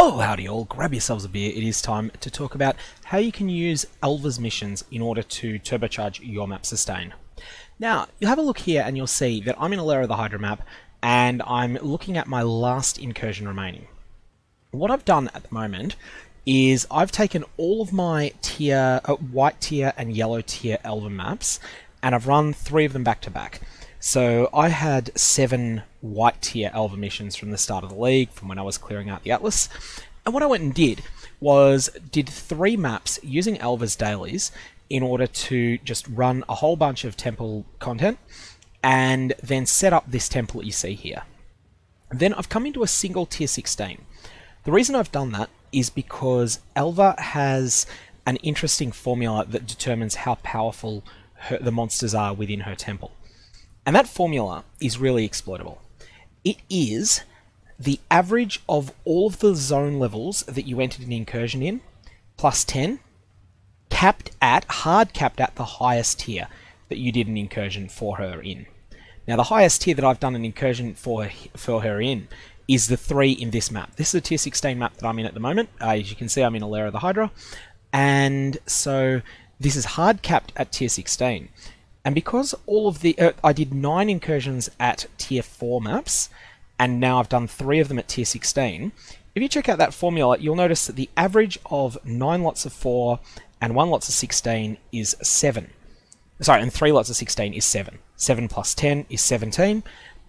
Oh, howdy all, grab yourselves a beer. It is time to talk about how you can use Alva's missions in order to turbocharge your map sustain. Now, you have a look here and you'll see that I'm in a layer of the Hydra map and I'm looking at my last incursion remaining. What I've done at the moment is I've taken all of my white tier and yellow tier Alva maps and I've run 3 of them back to back. So I had 7 white tier Alva missions from the start of the league, from when I was clearing out the Atlas. And what I went and did was did 3 maps using Alva's dailies in order to just run a whole bunch of temple content and then set up this temple that you see here. Then I've come into a single tier 16. The reason I've done that is because Alva has an interesting formula that determines how powerful the monsters are within her temple. And that formula is really exploitable. It is the average of all of the zone levels that you entered an incursion in, plus 10, hard capped at the highest tier that you did an incursion for her in. Now the highest tier that I've done an incursion for her in is the 3 in this map. This is a tier 16 map that I'm in at the moment. As you can see, I'm in a layer of the Hydra. And so this is hard capped at tier 16. And because all of the I did 9 incursions at tier 4 maps, and now I've done 3 of them at tier 16, if you check out that formula, you'll notice that the average of 9 lots of 4 and 1 lots of 16 is 7. Sorry, and 3 lots of 16 is 7. 7 plus 10 is 17,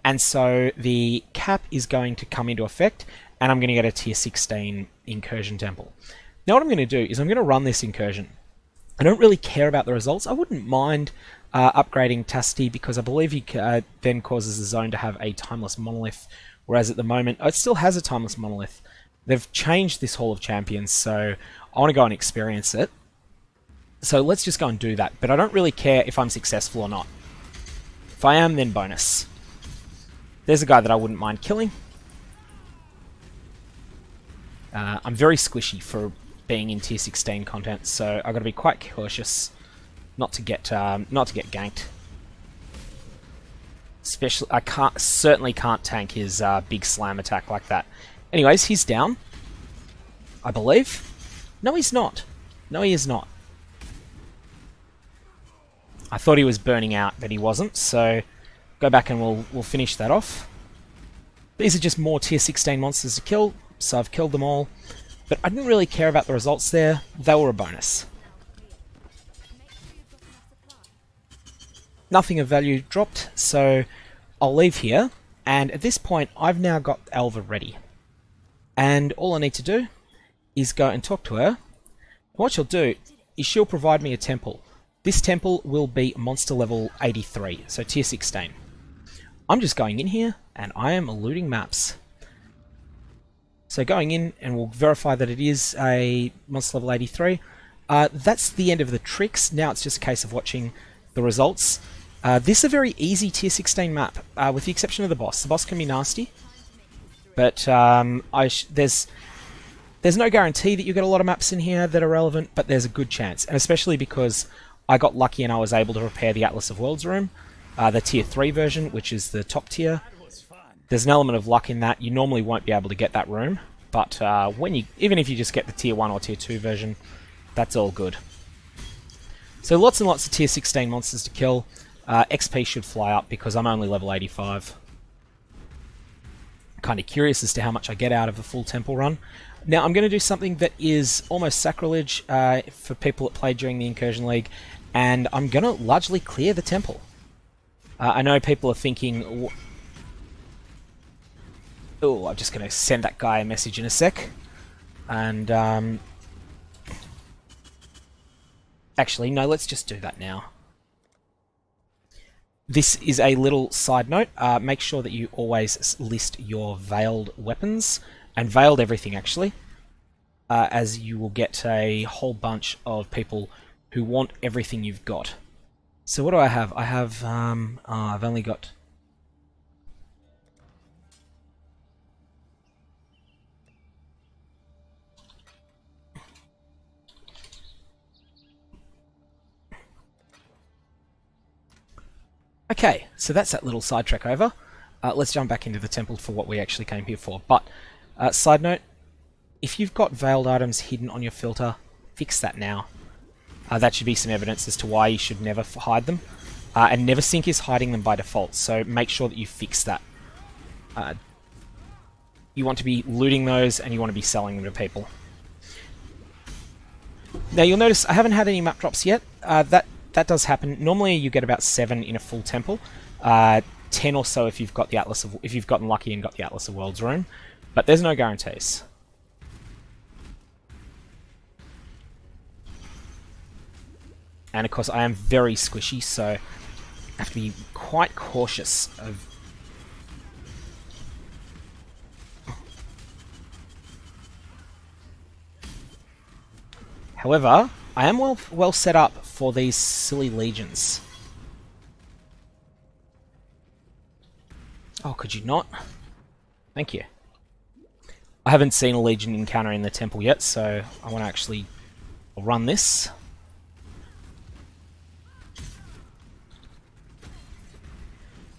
and so the cap is going to come into effect, and I'm going to get a tier 16 incursion temple. Now what I'm going to do is I'm going to run this incursion. I don't really care about the results. I wouldn't mind upgrading Tacity because I believe he then causes the zone to have a timeless monolith, whereas at the moment it still has a timeless monolith. They've changed this Hall of Champions, so I want to go and experience it. So let's just go and do that, but I don't really care if I'm successful or not. If I am, then bonus. There's a guy that I wouldn't mind killing. I'm very squishy for being in tier 16 content, so I've got to be quite cautious not to get ganked. Especially, I certainly can't tank his big slam attack like that. Anyways, he's down, I believe. No, he's not. No, he is not. I thought he was burning out, but he wasn't. So go back and we'll finish that off. These are just more tier 16 monsters to kill, so I've killed them all. But I didn't really care about the results there. They were a bonus. Nothing of value dropped, so I'll leave here. And at this point, I've now got Alva ready. And all I need to do is go and talk to her. What she'll do is she'll provide me a temple. This temple will be monster level 83, so tier 16. I'm just going in here, and I am looting maps. So going in, and we'll verify that it is a monster level 83. That's the end of the tricks. Now it's just a case of watching the results. This is a very easy tier 16 map, with the exception of the boss. The boss can be nasty, but there's no guarantee that you get a lot of maps in here that are relevant, but there's a good chance, and especially because I got lucky and I was able to repair the Atlas of Worlds room, the tier 3 version, which is the top tier. There's an element of luck in that. You normally won't be able to get that room, but even if you just get the tier 1 or tier 2 version, that's all good. So lots and lots of tier 16 monsters to kill. XP should fly up because I'm only level 85. Kind of curious as to how much I get out of a full temple run. Now I'm going to do something that is almost sacrilege for people that play during the Incursion League, and I'm going to largely clear the temple. I know people are thinking, oh, I'm just going to send that guy a message in a sec. And actually, no, let's just do that now. This is a little side note. Make sure that you always list your veiled weapons, and veiled everything actually, as you will get a whole bunch of people who want everything you've got. So what do I have? I have, I've only got... Okay, so that's that little sidetrack over. Let's jump back into the temple for what we actually came here for. But, side note, if you've got veiled items hidden on your filter, fix that now. That should be some evidence as to why you should never hide them. And Neversink is hiding them by default, so make sure that you fix that. You want to be looting those, and you want to be selling them to people. Now you'll notice I haven't had any map drops yet. That does happen. Normally you get about 7 in a full temple, 10 or so if you've got the if you've gotten lucky and got the Atlas of Worlds room, but there's no guarantees. And of course I am very squishy, so I have to be quite cautious of... However, I am well set up for these silly legions. Oh, could you not? Thank you. I haven't seen a legion encounter in the temple yet, so I want to actually run this.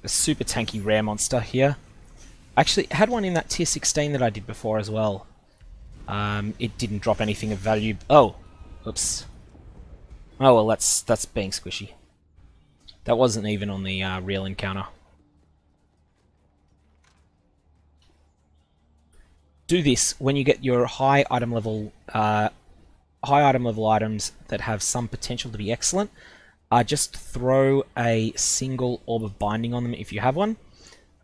A super tanky rare monster here. I actually had one in that tier 16 that I did before as well. It didn't drop anything of value. Oh! Oops. Oh well, that's being squishy. That wasn't even on the real encounter. Do this when you get your high item level items that have some potential to be excellent. Just throw a single orb of binding on them if you have one.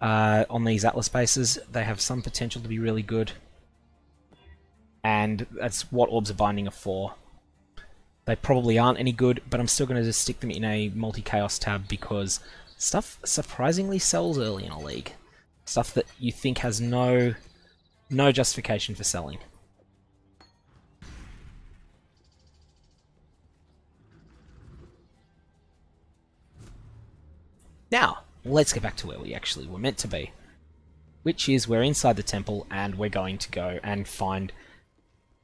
On these Atlas bases, they have some potential to be really good. And that's what orbs of binding are for. They probably aren't any good, but I'm still going to just stick them in a multi-chaos tab because stuff surprisingly sells early in a league. Stuff that you think has no justification for selling. Now, let's get back to where we actually were meant to be, which is we're inside the temple and we're going to go and find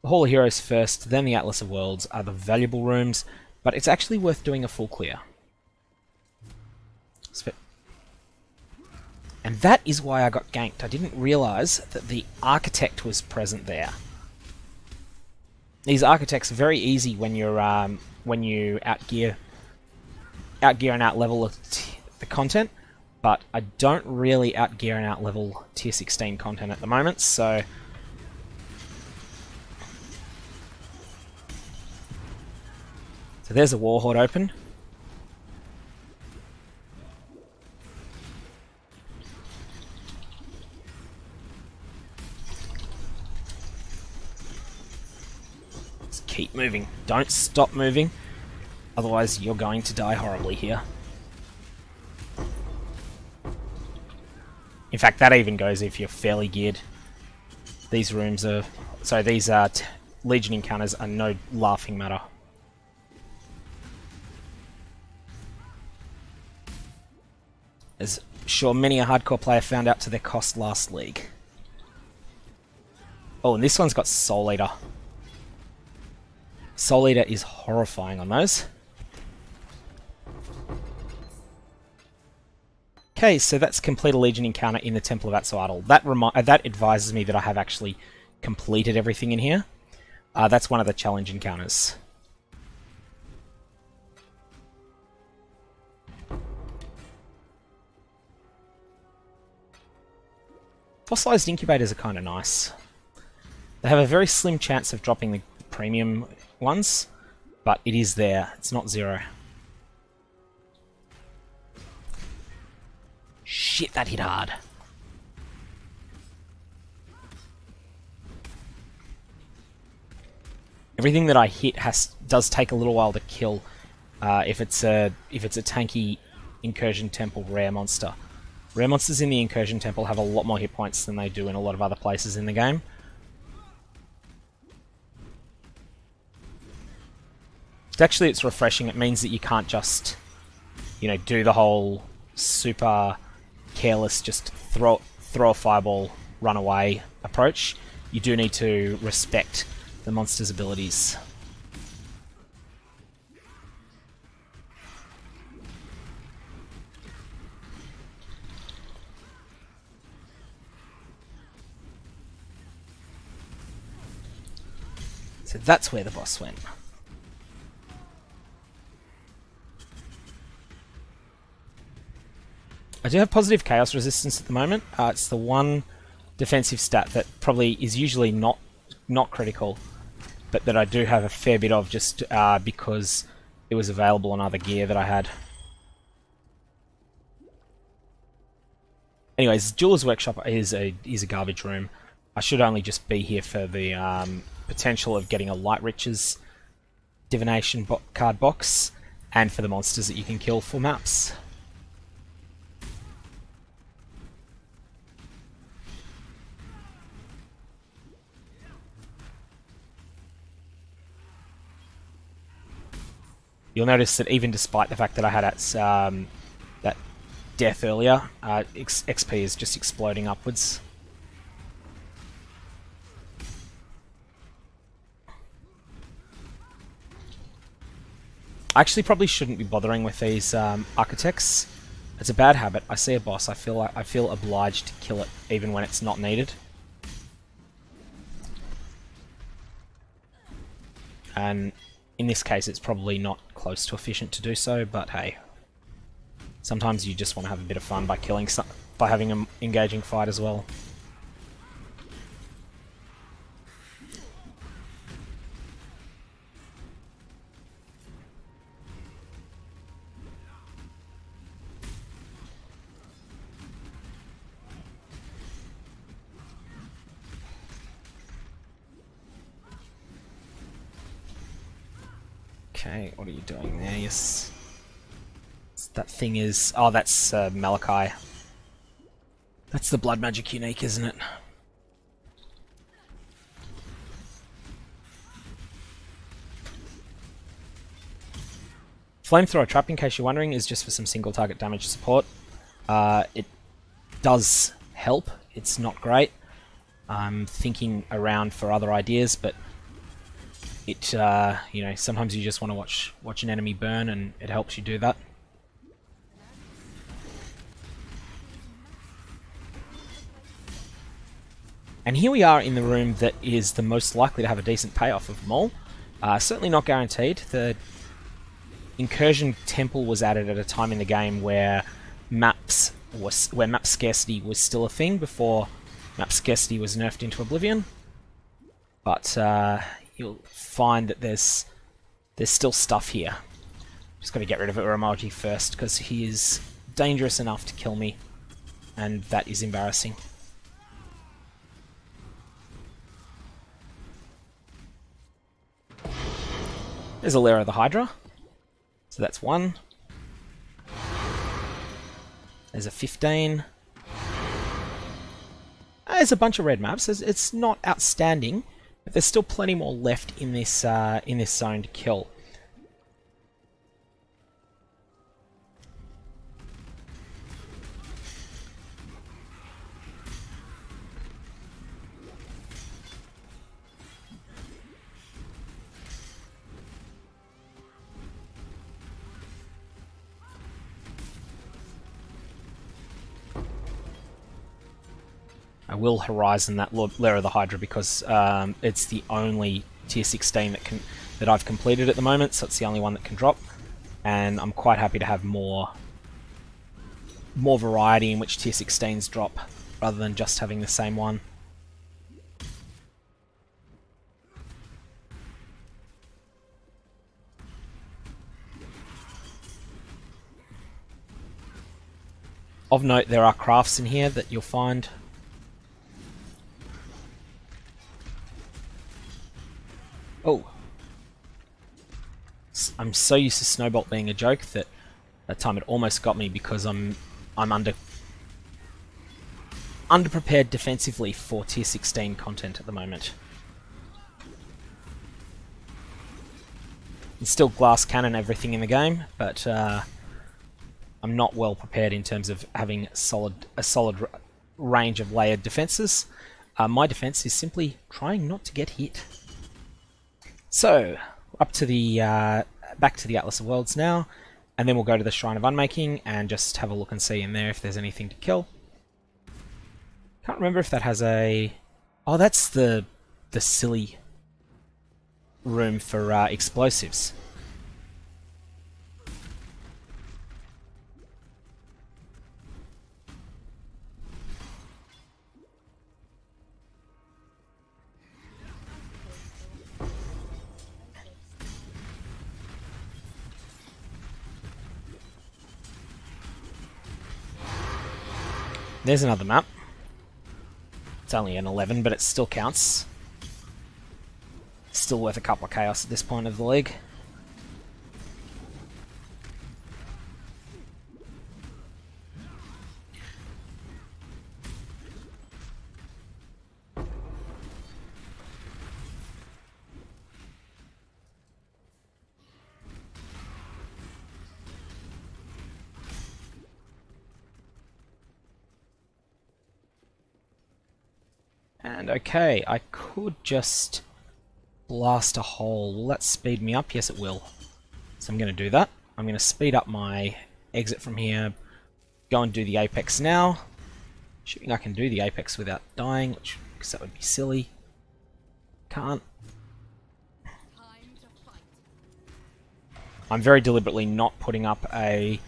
the Hall of Heroes first, then the Atlas of Worlds are the valuable rooms, but it's actually worth doing a full clear. And that is why I got ganked. I didn't realise that the Architect was present there. These Architects are very easy when you're when you outgear and outlevel the content, but I don't really outgear and outlevel tier 16 content at the moment, so there's a Warhorde open. Just keep moving. Don't stop moving. Otherwise you're going to die horribly here. In fact, that even goes if you're fairly geared. These rooms are... So these Legion encounters are no laughing matter. As sure many a hardcore player found out to their cost last league. Oh, and this one's got Soul Eater. Soul Eater is horrifying on those. Okay, so that's complete a Legion encounter in the Temple of Atzoatl. That advises me that I have actually completed everything in here. That's one of the challenge encounters. Fossilized incubators are kind of nice. They have a very slim chance of dropping the premium ones, but it is there. It's not zero. Shit, that hit hard. Everything that I hit does take a little while to kill. If it's a tanky Incursion Temple rare monster. Rare monsters in the Incursion Temple have a lot more hit points than they do in a lot of other places in the game. Actually, it's refreshing. It means that you can't just, you know, do the whole super careless, just throw a fireball, run away approach. You do need to respect the monster's abilities. So that's where the boss went. I do have positive chaos resistance at the moment. It's the one defensive stat that probably is usually not critical, but that I do have a fair bit of just because it was available on other gear that I had. Anyways, Jeweler's Workshop is a garbage room. I should only just be here for the potential of getting a Light Riches Divination card box, and for the monsters that you can kill for maps. You'll notice that even despite the fact that I had that death earlier, XP is just exploding upwards. I actually probably shouldn't be bothering with these architects. It's a bad habit. I see a boss, I feel obliged to kill it even when it's not needed. And in this case, it's probably not close to efficient to do so, but hey, sometimes you just want to have a bit of fun by by having an engaging fight as well. Okay, what are you doing there? Yes. That thing is... Oh, that's Malachi. That's the blood magic unique, isn't it? Flamethrower Trap, in case you're wondering, is just for some single target damage support. It does help. It's not great. I'm thinking around for other ideas, but it, you know, sometimes you just want to watch an enemy burn, and it helps you do that. And here we are in the room that is the most likely to have a decent payoff of them all. Certainly not guaranteed. The Incursion Temple was added at a time in the game where map scarcity was still a thing, before map scarcity was nerfed into oblivion. But you'll find that there's still stuff here. Just got to get rid of Uromoji first, because he is dangerous enough to kill me, and that is embarrassing. There's a lair of the Hydra. So that's 1. There's a 15. There's a bunch of red maps. It's not outstanding, but there's still plenty more left in this zone to kill. I will Horizon that Lair of the Hydra, because it's the only tier 16 that I've completed at the moment, so it's the only one that can drop, and I'm quite happy to have more variety in which tier 16s drop, rather than just having the same one. Of note, there are crafts in here that you'll find. Oh, I'm so used to Snowbolt being a joke that time it almost got me, because I'm underprepared defensively for tier 16 content at the moment. It's still glass cannon everything in the game, but I'm not well prepared in terms of having a solid range of layered defenses. My defense is simply trying not to get hit. So, up to the back to the Atlas of Worlds now, and then we'll go to the Shrine of Unmaking and just have a look and see in there if there's anything to kill. Can't remember if that has a... Oh, that's the silly room for explosives. There's another map. It's only an 11, but it still counts. Still worth a couple of chaos at this point of the league. And okay, I could just blast a hole. Will that speed me up? Yes, it will. So I'm going to do that. I'm going to speed up my exit from here, go and do the apex now. Assuming I can do the apex without dying, because that would be silly. Can't. I'm very deliberately not putting up a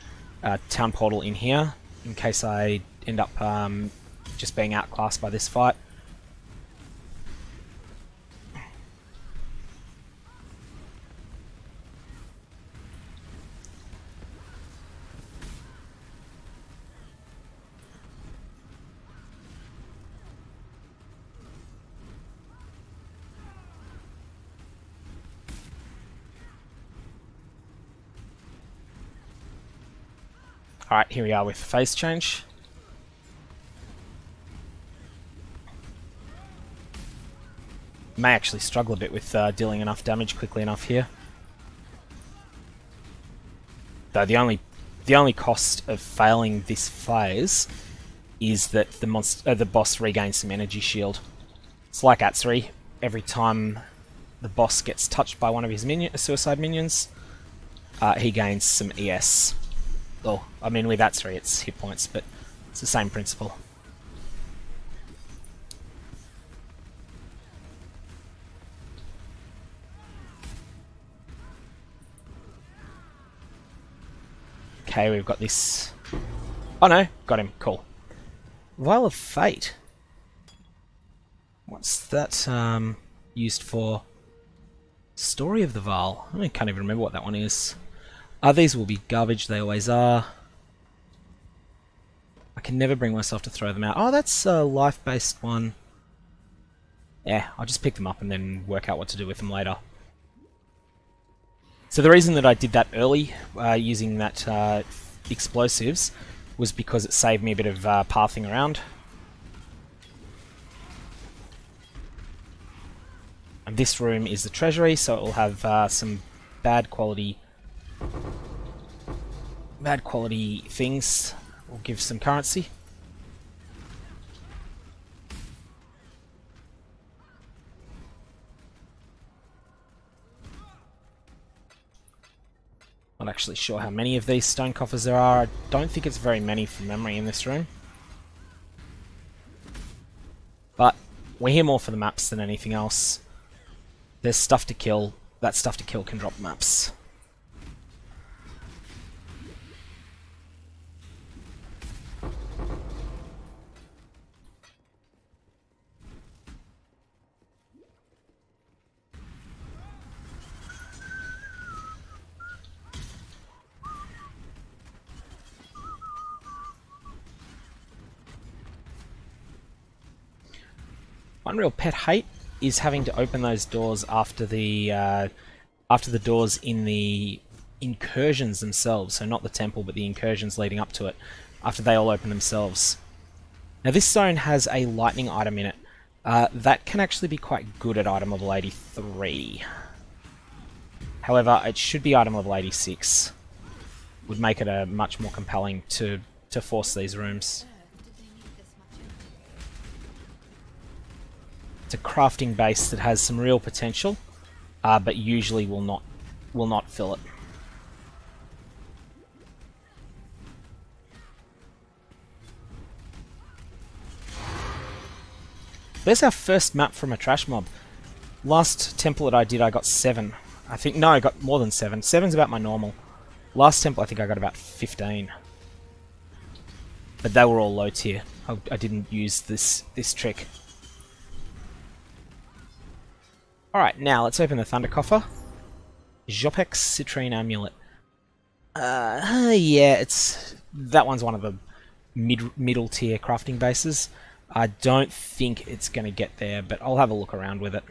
town portal in here, in case I end up just being outclassed by this fight. Alright, here we are with the phase change. May actually struggle a bit with dealing enough damage quickly enough here. Though the only cost of failing this phase is that the boss regains some energy shield. It's like Atsuri. Every time the boss gets touched by one of his suicide minions, he gains some ES. Well, I mean with Atsuri it's hit points, but it's the same principle. Okay, we've got this. Oh no, got him. Cool. Vial of Fate. What's that used for? Story of the Vial. I can't even remember what that one is. These will be garbage, they always are. I can never bring myself to throw them out. Oh, that's a life-based one. Yeah, I'll just pick them up and then work out what to do with them later. So the reason that I did that early, using that explosives, was because it saved me a bit of pathing around. And this room is the treasury, so it will have some bad quality things. Will give some currency. Not actually sure how many of these stone coffers there are. I don't think it's very many from memory in this room. But we're here more for the maps than anything else. There's stuff to kill. That stuff to kill can drop maps. One real pet hate is having to open those doors after the doors in the incursions themselves. So not the temple, but the incursions leading up to it. After they all open themselves. Now this zone has a lightning item in it. That can actually be quite good at item level 83. However, it should be item level 86. Would make it a much more compelling to force these rooms. It's a crafting base that has some real potential, but usually will not fill it. There's our first map from a trash mob. Last temple that I did, I got 7. I think, no, I got more than 7. 7's about my normal. Last temple, I think I got about 15. But they were all low tier. I didn't use this trick. Alright, now let's open the Thunder Coffer. Jopex Citrine Amulet. Yeah, that one's one of the middle tier crafting bases. I don't think it's going to get there, but I'll have a look around with it.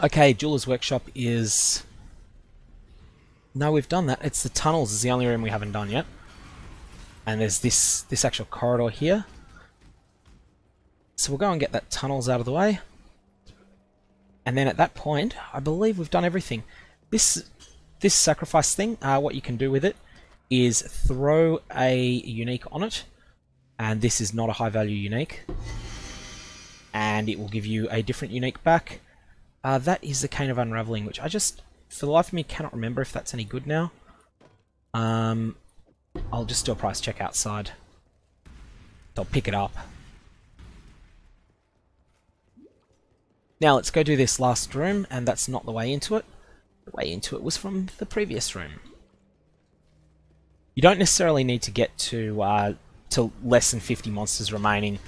Okay, Jeweler's Workshop is... No, we've done that. It's the tunnels is the only room we haven't done yet. And there's this actual corridor here. So we'll go and get that tunnels out of the way. And then at that point, I believe we've done everything. This sacrifice thing, what you can do with it is throw a unique on it. And this is not a high value unique. And it will give you a different unique back. That is the Cane of Unraveling, which I just, for the life of me, cannot remember if that's any good now. I'll just do a price check outside. I'll pick it up. Now let's go do this last room, and that's not the way into it. The way into it was from the previous room. You don't necessarily need to get to less than 50 monsters remaining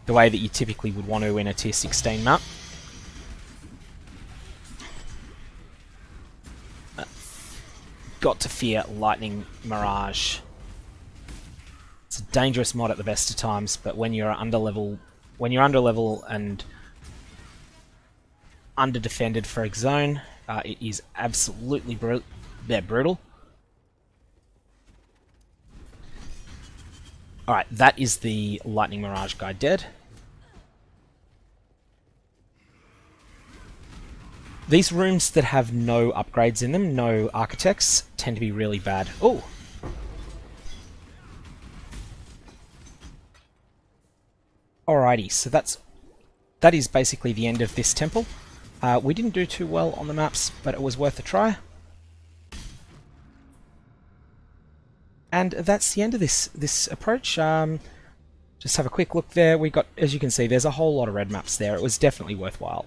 the way that you typically would want to in a tier 16 map. Got to fear Lightning Mirage. It's a dangerous mod at the best of times, but when you're under level and under defended for a zone, it is absolutely brutal. Alright, that is the Lightning Mirage guy dead. These rooms that have no upgrades in them, no architects, tend to be really bad. Oh! Alrighty, so that is basically the end of this temple. We didn't do too well on the maps, but it was worth a try. And that's the end of this approach. Just have a quick look there. We got, as you can see, there's a whole lot of red maps there. It was definitely worthwhile.